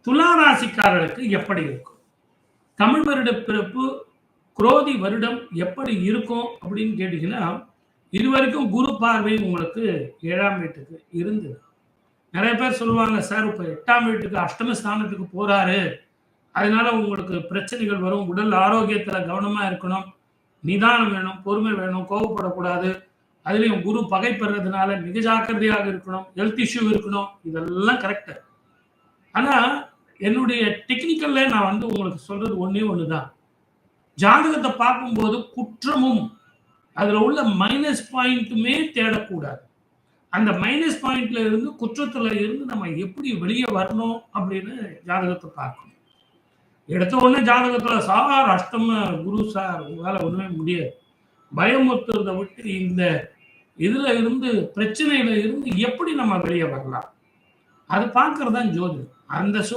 துலா ராசிக்காரர்களுக்கு எப்படி இருக்கும்? தமிழ் வருட பிறப்பு குரோதி வருடம் எப்படி இருக்கும் அப்படின்னு கேட்டீங்கன்னா, இதுவரைக்கும் குரு பார்வை உங்களுக்கு 7ஆம் வீட்டுக்கு இருந்தது. நெறைய பேர் சொல்லுவாங்க, சார் இப்ப 8ஆம் வீட்டுக்கு அஷ்டம ஸ்தானத்துக்கு போறாரு. அதனால உங்களுக்கு பிரச்சனைகள் வரும். உடல் ஆரோக்கியத்துல கவனமா இருக்கணும். நிதானம் வேணும், பொறுமை வேணும், கோவப்படக்கூடாது. அதுலயும் குரு பகை பெறதுனால மிக ஜாக்கிரதையாக இருக்கணும். ஹெல்த் இஷ்யூ இருக்கணும். இதெல்லாம் கரெக்ட். ஆனா, என்னுடைய டெக்னிக்கல்ல நான் உங்களுக்கு சொல்றது ஒண்ணே ஒண்ணுதான். ஜாதகத்த பார்க்கும்போது குற்றமும், அதுல உள்ள மைனஸ் பாயிண்ட்டுமே தேடக்கூடாது. அந்த மைனஸ் பாயிண்ட்ல இருந்து, குற்றத்துல இருந்து நம்ம எப்படி வெளிய வரணும் அப்படின்னு ஜாதகத்த பார்க்கணும். எடுத்த உடனே ஜாதகத்துல சார் அஷ்டம குரு சார் உங்களால ஒண்ணுமே முடியாது. பயமுறுத்துறத விட்டு இந்த இதுல இருந்து பிரச்சனையில இருந்து எப்படி நம்ம வெளிய வரலாம்? அது பார்க்கறது தான் ஜோதிடம். அந்த